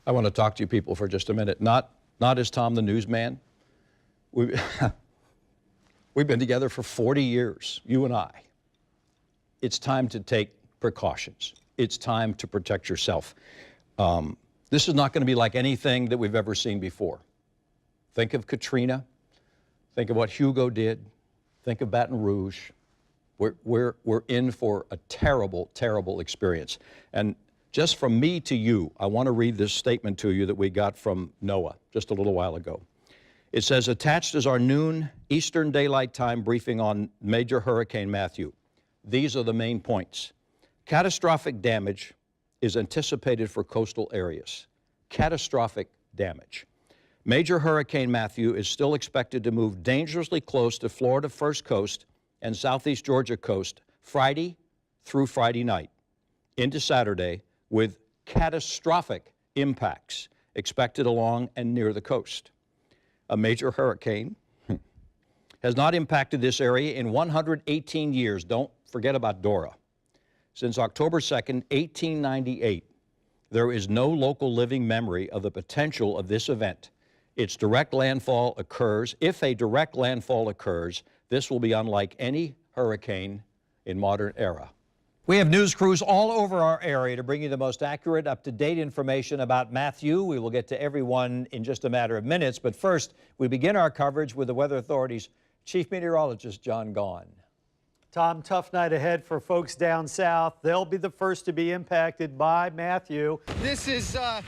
I want to talk to you people for just a minute. Not as Tom the newsman. We've been together for 40 years, you and I. It's time to take precautions. It's time to protect yourself. This is not going to be like anything that we've ever seen before. Think of Katrina. Think of what Hugo did. Think of Baton Rouge. We're in for a terrible, terrible experience. And just from me to you, I want to read this statement to you that we got from NOAA just a little while ago. It says, attached is our noon Eastern Daylight Time briefing on Major Hurricane Matthew. These are the main points. Catastrophic damage is anticipated for coastal areas. Catastrophic damage. Major Hurricane Matthew is still expected to move dangerously close to Florida First Coast and Southeast Georgia coast Friday through Friday night into Saturday, with catastrophic impacts expected along and near the coast. A major hurricane has not impacted this area in 118 years. Don't forget about Dora. Since October 2nd, 1898, there is no local living memory of the potential of this event. Its direct landfall occurs. If a direct landfall occurs, this will be unlike any hurricane in modern era. We have news crews all over our area to bring you the most accurate, up-to-date information about Matthew. We will get to everyone in just a matter of minutes, but first, we begin our coverage with the Weather Authority's Chief Meteorologist, John Gahn. Tom, tough night ahead for folks down south. They'll be the first to be impacted by Matthew. This is up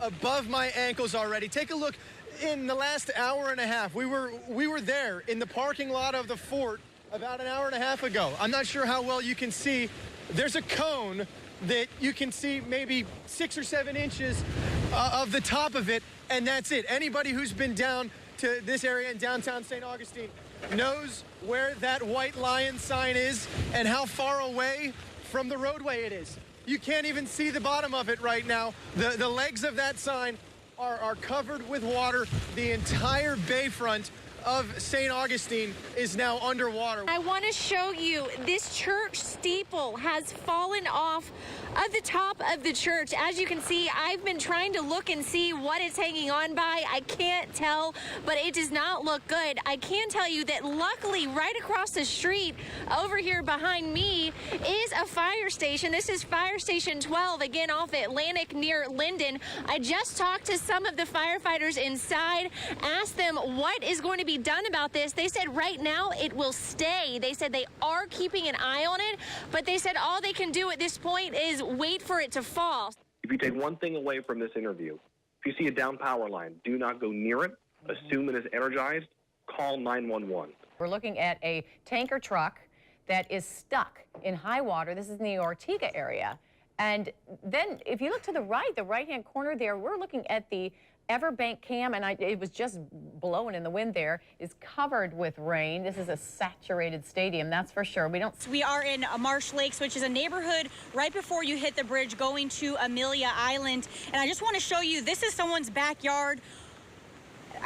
above my ankles already. Take a look. In the last hour and a half, we were there in the parking lot of the fort about an hour and a half ago. I'm not sure how well you can see. There's a cone that you can see maybe 6 or 7 inches of the top of it, and that's it. Anybody who's been down to this area in downtown St. Augustine knows where that white lion sign is and how far away from the roadway it is. You can't even see the bottom of it right now. The legs of that sign are covered with water. The entire bayfront of St. Augustine is now underwater. I want to show you this church steeple has fallen off of the top of the church. As you can see, I've been trying to look and see what it's hanging on by. I can't tell, but it does not look good. I can tell you that luckily right across the street over here behind me is a fire station. This is Fire Station 12, again off Atlantic near Linden. I just talked to some of the firefighters inside, asked them what is going to be done about this. They said right now it will stay. They said they are keeping an eye on it, but they said all they can do at this point is wait for it to fall. If you take one thing away from this interview, if you see a down power line, do not go near it. Assume it is energized. Call 911. We're looking at a tanker truck that is stuck in high water. This is in the Ortega area. And then if you look to the right-hand corner there, we're looking at the Everbank Cam, and it was just blowing in the wind there, is covered with rain. This is a saturated stadium, that's for sure. We are in Marsh Lakes, which is a neighborhood right before you hit the bridge going to Amelia Island. And I just want to show you, this is someone's backyard.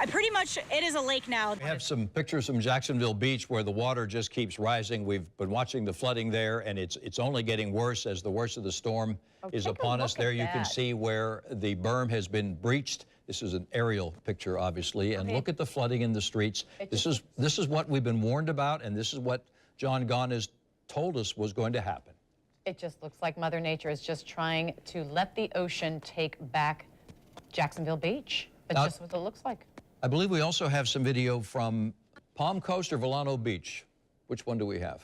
Pretty much, it is a lake now. We have some pictures from Jacksonville Beach where the water just keeps rising. We've been watching the flooding there, and it's only getting worse as the worst of the storm is upon us. There you can see where the berm has been breached. This is an aerial picture, obviously, and look at the flooding in the streets. This is what we've been warned about, and this is what John Gahn has told us was going to happen. It just looks like Mother Nature is just trying to let the ocean take back Jacksonville Beach. That's just what it looks like. I believe we also have some video from Palm Coast or Volcano Beach. Which one do we have?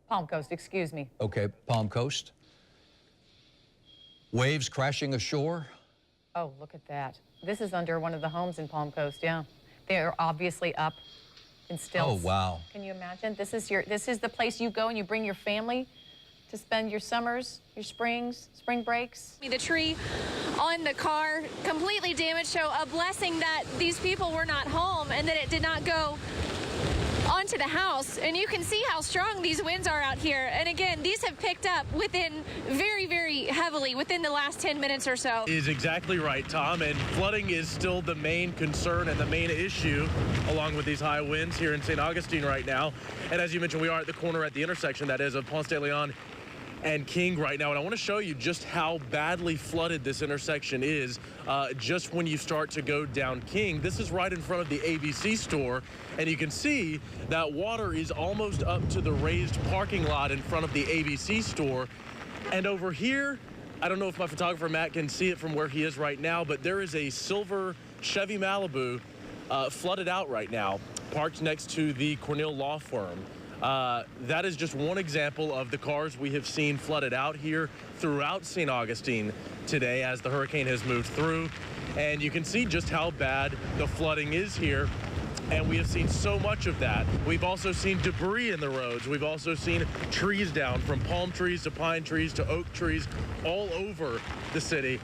Palm Coast, excuse me. Okay, Palm Coast. Waves crashing ashore. Oh, look at that. This is under one of the homes in Palm Coast, yeah. They're obviously up in stilts. Oh, wow. Can you imagine? This is the place you go and you bring your family to spend your summers, your springs, spring breaks. The tree on the car completely damaged, so a blessing that these people were not home and that it did not go onto the house. And you can see how strong these winds are out here. And again, these have picked up within very, very heavily within the last 10 minutes or so. Is exactly right, Tom. And flooding is still the main concern and the main issue along with these high winds here in St. Augustine right now. And as you mentioned, we are at the corner at the intersection, that is, of Ponce de Leon and King right now, and I want to show you just how badly flooded this intersection is. Just when you start to go down King, this is right in front of the ABC store, and you can see that water is almost up to the raised parking lot in front of the ABC store. And over here, I don't know if my photographer Matt can see it from where he is right now, but there is a silver Chevy Malibu flooded out right now, parked next to the Cornell Law Firm. That is just one example of the cars we have seen flooded out here throughout St. Augustine today as the hurricane has moved through. And you can see just how bad the flooding is here. And we have seen so much of that. We've also seen debris in the roads. We've also seen trees down, from palm trees to pine trees to oak trees, all over the city.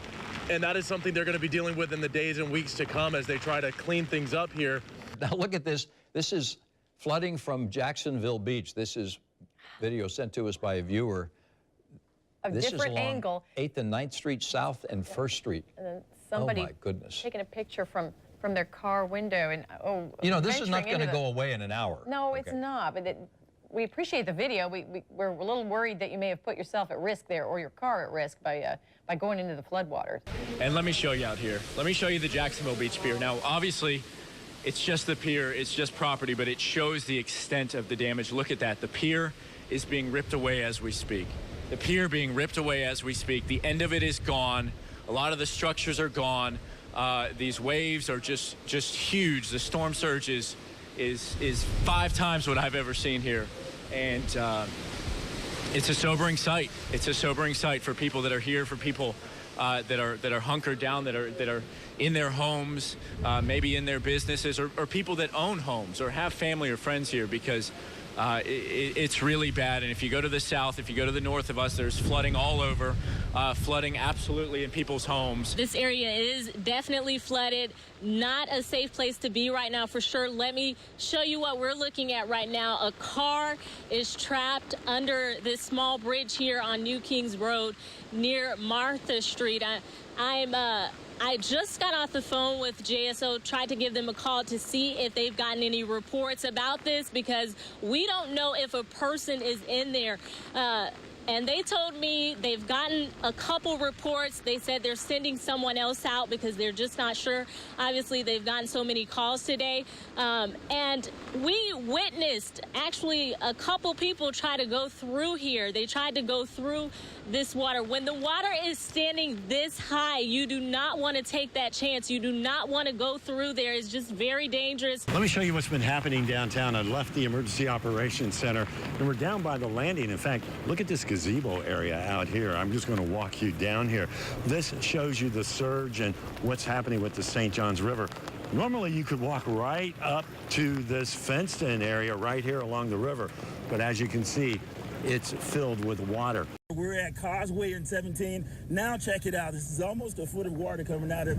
And that is something they're going to be dealing with in the days and weeks to come as they try to clean things up here. Now look at this. This is flooding from Jacksonville Beach. This is video sent to us by a viewer. A This is different along angle. 8th and 9th Street South and 1st Street. And then somebody Oh my goodness. taking a picture from their car window, and You know, this is not venturing going to into go away in an hour. No, it's Okay. not. But we appreciate the video. We're a little worried that you may have put yourself at risk there, or your car at risk, by going into the floodwaters. And let me show you out here. Let me show you the Jacksonville Beach Pier. Now, obviously, it's just the pier, it's just property, but it shows the extent of the damage. Look at that. The pier is being ripped away as we speak. The pier being ripped away as we speak. The end of it is gone. A lot of the structures are gone. These waves are just huge. The storm surge is 5 times what I've ever seen here. And it's a sobering sight. It's a sobering sight for people that are here, for people that are hunkered down, that are in their homes, maybe in their businesses, or people that own homes or have family or friends here, because it's really bad. And if you go to the south, if you go to the north of us, there's flooding all over, flooding absolutely in people's homes. This area is definitely flooded. Not a safe place to be right now, for sure. Let me show you what we're looking at right now. A car is trapped under this small bridge here on New Kings Road near Martha Street. I just got off the phone with JSO, tried to give them a call to see if they've gotten any reports about this, because we don't know if a person is in there. And they told me they've gotten a couple reports. They said they're sending someone else out because they're just not sure. Obviously, they've gotten so many calls today. And we witnessed actually a couple people try to go through here. They tried to go through this water. When the water is standing this high, you do not want to take that chance. You do not want to go through there. It's just very dangerous. Let me show you what's been happening downtown. I left the Emergency Operations Center, and we're down by the landing. In fact, look at this gazebo area out here. I'm just going to walk you down here. This shows you the surge and what's happening with the St. Johns River. Normally, you could walk right up to this fenced-in area right here along the river, but as you can see, it's filled with water. We're at Causeway and 17. Now check it out. This is almost a foot of water coming out of,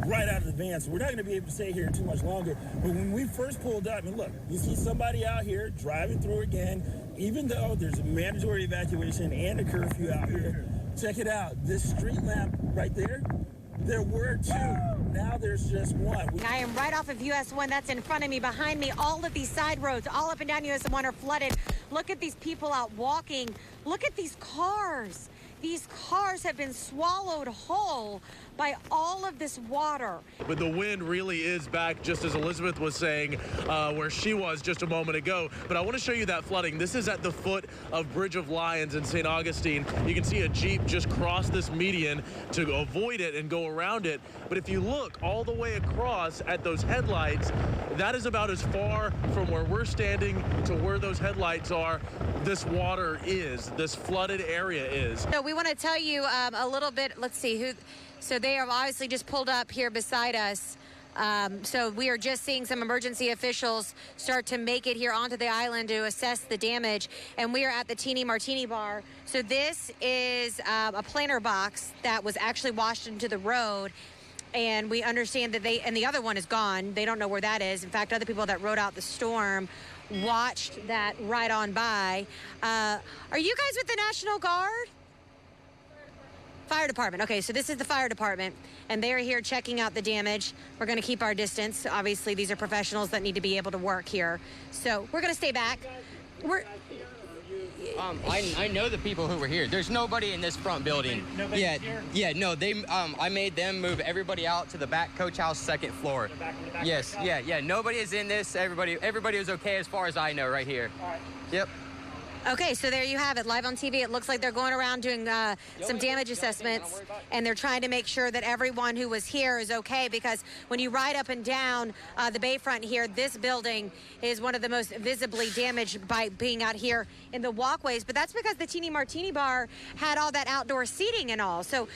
right out of the van. So we're not going to be able to stay here too much longer. But when we first pulled up, and look, you see somebody out here driving through again, even though there's a mandatory evacuation and a curfew out here. Check it out. This street lamp right there, there were 2. Now there's just 1. I am right off of US 1. That's in front of me, behind me. All of these side roads, all up and down US 1 are flooded. Look at these people out walking. Look at these cars. These cars have been swallowed whole by all of this water. But the wind really is back, just as Elizabeth was saying, where she was just a moment ago. But I want to show you that flooding. This is at the foot of Bridge of Lions in St. Augustine. You can see a Jeep just cross this median to avoid it and go around it. But if you look all the way across at those headlights, that is about as far from where we're standing to where those headlights are. This water is, this flooded area is. So we want to tell you a little bit. Let's see who. So they have obviously just pulled up here beside us. So we are just seeing some emergency officials start to make it here onto the island to assess the damage. And we are at the Teeny Martini Bar. So this is a planter box that was actually washed into the road. And we understand that and the other one is gone. They don't know where that is. In fact, other people that rode out the storm watched that right on by. Are you guys with the National Guard? Fire department. Okay, so this is the fire department, and they're here checking out the damage. We're going to keep our distance. Obviously, these are professionals that need to be able to work here. So we're going to stay back. I know the people who were here. There's nobody in this front building. Nobody's here? Yeah, no, I made them move everybody out to the back coach house, second floor. Yes, yeah. Nobody is in this. Everybody is okay as far as I know right here. All right. Yep. Okay, so there you have it, live on TV. It looks like they're going around doing some damage assessments, and they're trying to make sure that everyone who was here is okay, because when you ride up and down the bayfront here, this building is one of the most visibly damaged by being out here in the walkways. But that's because the Teeny Martini Bar had all that outdoor seating and all. So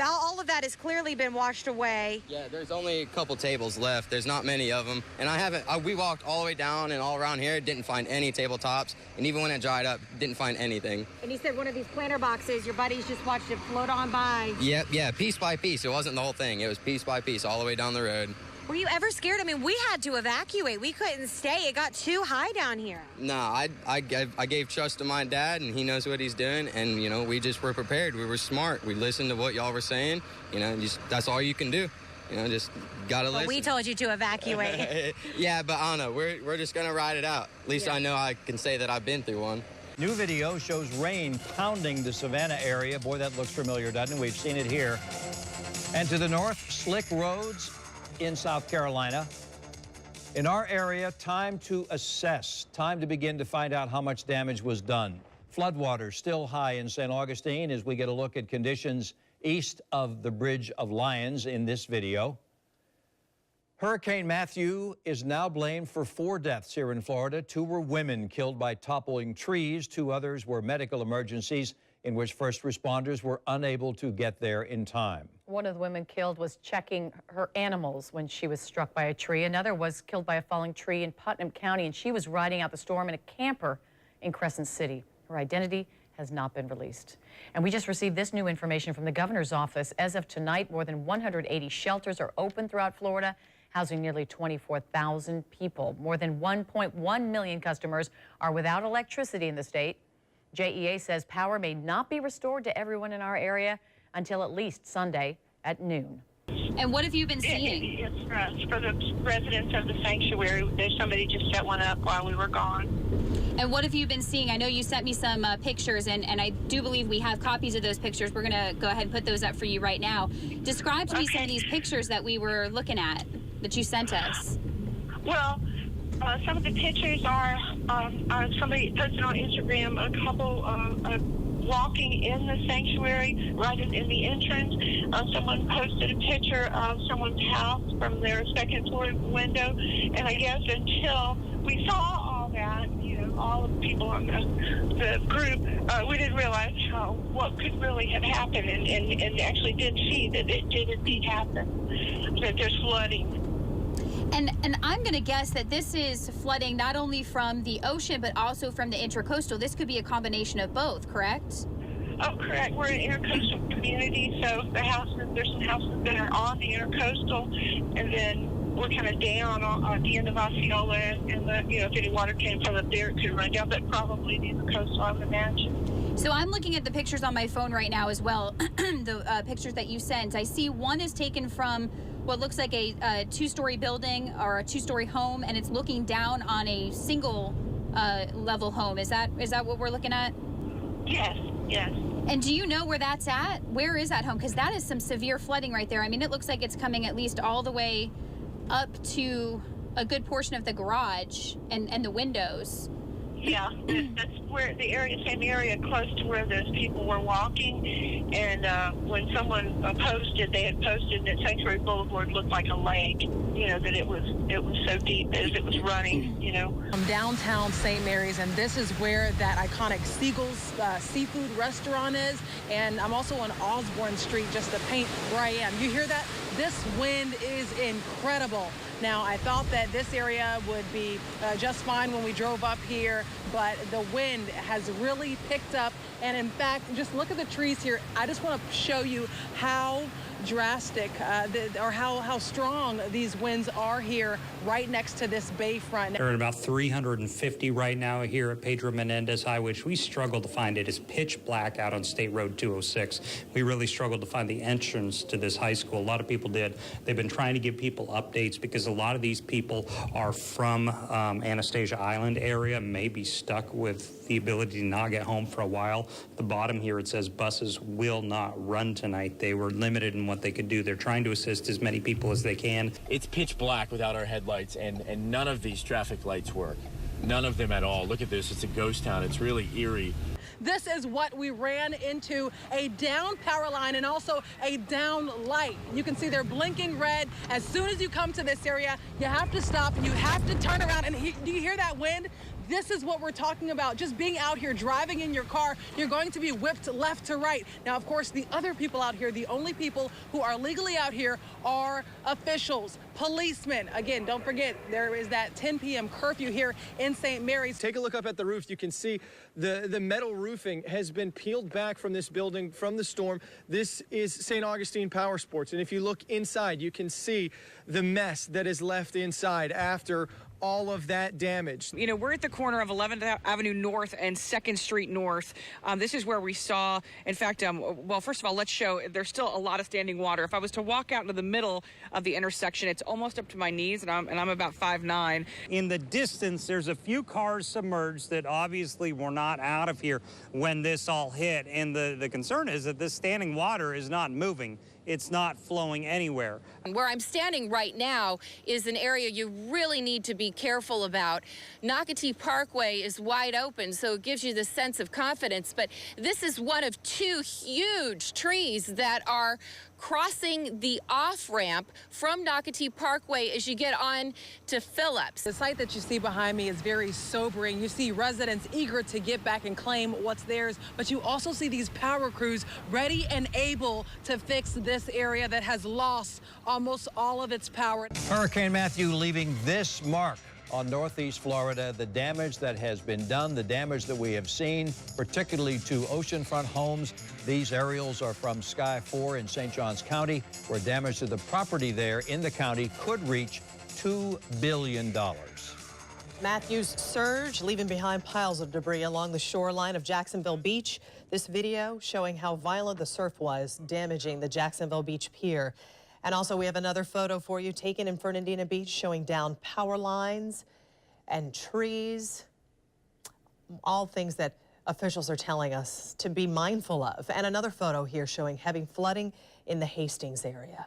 all of that has clearly been washed away. Yeah, there's only a couple tables left. There's not many of them. And we walked all the way down and all around here, didn't find any tabletops. And even when it dried up, didn't find anything. And he said one of these planter boxes, your buddies just watched it float on by. Yep, yeah, piece by piece. It wasn't the whole thing. It was piece by piece all the way down the road. Were you ever scared? I mean, we had to evacuate. We couldn't stay. It got too high down here. No, I gave trust to my dad, and he knows what he's doing. And, you know, we just were prepared. We were smart. We listened to what y'all were saying. You know, that's all you can do. You know, just gotta listen. But we told you to evacuate. Yeah, but I don't know. We're just gonna ride it out. At least I know I can say that I've been through one. New video shows rain pounding the Savannah area. Boy, that looks familiar, doesn't it? We've seen it here. And to the north, slick roads in South Carolina. In our area, time to assess, time to begin to find out how much damage was done. Floodwaters still high in St. Augustine as we get a look at conditions east of the Bridge of Lions in this video. Hurricane Matthew is now blamed for 4 deaths here in Florida. 2 were women killed by toppling trees. 2 others were medical emergencies in which first responders were unable to get there in time. One of the women killed was checking her animals when she was struck by a tree. Another was killed by a falling tree in Putnam County, and she was riding out the storm in a camper in Crescent City. Her identity has not been released. And we just received this new information from the governor's office. As of tonight, more than 180 shelters are open throughout Florida, housing nearly 24,000 people. More than 1.1 million customers are without electricity in the state. JEA says power may not be restored to everyone in our area until at least Sunday at noon. And what have you been seeing? It's for the residents of the sanctuary. There's somebody just set one up while we were gone. And what have you been seeing? I know you sent me some pictures, and I do believe we have copies of those pictures. We're going to go ahead and put those up for you right now. Describe to me some of these pictures that we were looking at, that you sent us. Well, some of the pictures are somebody posted on Instagram, a couple walking in the sanctuary right in the entrance. Someone posted a picture of someone's house from their second floor window. And I guess until we saw all that, you know, all of the people on the group, we didn't realize what could really have happened, and actually did see that it did indeed happen, that there's flooding. And I'm going to guess that this is flooding not only from the ocean, but also from the intercoastal. This could be a combination of both, correct? Oh, correct. We're an intercoastal community, so there's some houses that are on the intercoastal, and then we're kind of down on the end of Osceola, and if any water came from up there, it could run down, but probably the intercoastal, I would imagine. So I'm looking at the pictures on my phone right now as well, the pictures that you sent. I see one is taken from what looks like a 2-story building or a 2-story home, and it's looking down on a single level home. Is that what we're looking at? Yes. And do you know where that's at? Where is that home? Because that is some severe flooding right there. I mean, it looks like it's coming at least all the way up to a good portion of the garage and the windows. Yeah, that's where same area close to where those people were walking. And when someone they had posted that Sanctuary Boulevard looked like a lake, that it was so deep as it was running, I'm downtown St. Mary's, and this is where that iconic Siegel's seafood restaurant is. And I'm also on Osborne Street, just to paint where I am. You hear that? This wind is incredible. Now, I thought that this area would be just fine when we drove up here, but the wind has really picked up. And in fact, just look at the trees here. I just want to show you how drastic or how strong these winds are here right next to this bayfront. They're at about 350 right now here at Pedro Menendez High, which we struggled to find. It is pitch black out on State Road 206. We really struggled to find the entrance to this high school. A lot of people did. They've been trying to give people updates because a lot of these people are from Anastasia Island area, may be stuck with the ability to not get home for a while. At the bottom here it says buses will not run tonight. They were limited in what they could do. They're trying to assist as many people as they can. It's pitch black without our headlights, and none of these traffic lights work. None of them at all. Look at this. It's a ghost town. It's really eerie. This is what we ran into, a down power line and also a down light. You can see they're blinking red. As soon as you come to this area, you have to stop and you have to turn around. And do you hear that wind? This is what we're talking about. Just being out here, driving in your car, you're going to be whipped left to right. Now, of course, the other people out here, the only people who are legally out here are officials, policemen. Again, don't forget, there is that 10 p.m. curfew here in St. Mary's. Take a look up at the roof. You can see the metal roofing has been peeled back from this building from the storm. This is St. Augustine Power Sports. And if you look inside, you can see the mess that is left inside after all of that damage. You know, we're at the corner of 11th Avenue North and 2nd Street North. This is where we saw, in fact, well, first of all, let's show, there's still a lot of standing water. If I was to walk out into the middle of the intersection, it's almost up to my knees, and I'm about 5'9". In the distance, there's a few cars submerged that obviously were not out of here when this all hit. And the concern is that this standing water is not moving. It's not flowing anywhere. Where I'm standing right now is an area you really need to be careful about. Nocatee Parkway is wide open, so it gives you the sense of confidence, but this is one of two huge trees that are crossing the off-ramp from Nocatee Parkway as you get on to Phillips. The sight that you see behind me is very sobering. You see residents eager to get back and claim what's theirs, but you also see these power crews ready and able to fix this area that has lost almost all of its power. Hurricane Matthew leaving this mark on Northeast Florida. The damage that has been done, the damage that we have seen, particularly to oceanfront homes. These aerials are from Sky 4 in St. Johns County, where damage to the property there in the county could reach $2 billion. Matthew's surge leaving behind piles of debris along the shoreline of Jacksonville Beach. This video showing how violent the surf was, damaging the Jacksonville Beach pier. And also we have another photo for you taken in Fernandina Beach showing down power lines and trees, all things that officials are telling us to be mindful of. And another photo here showing heavy flooding in the Hastings area.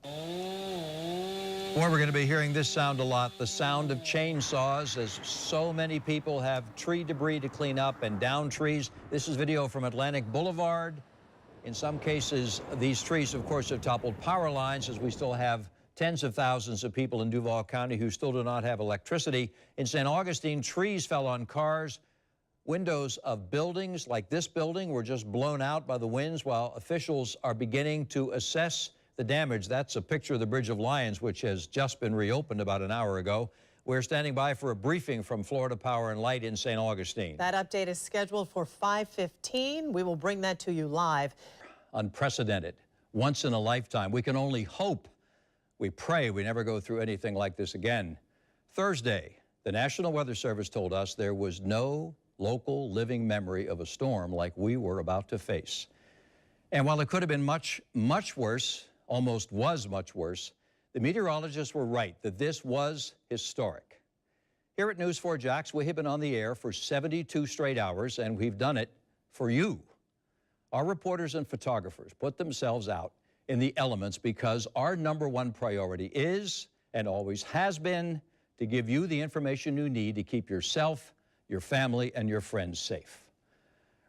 Boy, we're going to be hearing this sound a lot, the sound of chainsaws, as so many people have tree debris to clean up and down trees. This is video from Atlantic Boulevard. In some cases, these trees, of course, have toppled power lines, as we still have tens of thousands of people in Duval County who still do not have electricity. In St. Augustine, trees fell on cars. Windows of buildings like this building were just blown out by the winds while officials are beginning to assess the damage. That's a picture of the Bridge of Lions, which has just been reopened about an hour ago. We're standing by for a briefing from Florida Power and Light in St. Augustine. That update is scheduled for 5:15. We will bring that to you live. Unprecedented, once in a lifetime. We can only hope, we pray we never go through anything like this again. Thursday, the National Weather Service told us there was no local living memory of a storm like we were about to face. And while it could have been much, much worse, almost was much worse, the meteorologists were right that this was historic. Here at News 4 Jax, we have been on the air for 72 straight hours, and we've done it for you. Our reporters and photographers put themselves out in the elements because our #1 priority is, and always has been, to give you the information you need to keep yourself, your family, and your friends safe.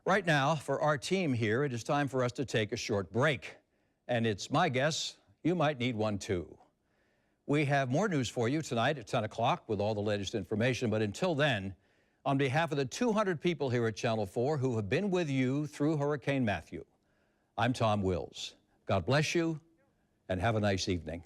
Right now, for our team here, it is time for us to take a short break. And it's my guess you might need one too. We have more news for you tonight at 10 o'clock with all the latest information. But until then, on behalf of the 200 people here at Channel 4 who have been with you through Hurricane Matthew, I'm Tom Wills. God bless you and have a nice evening.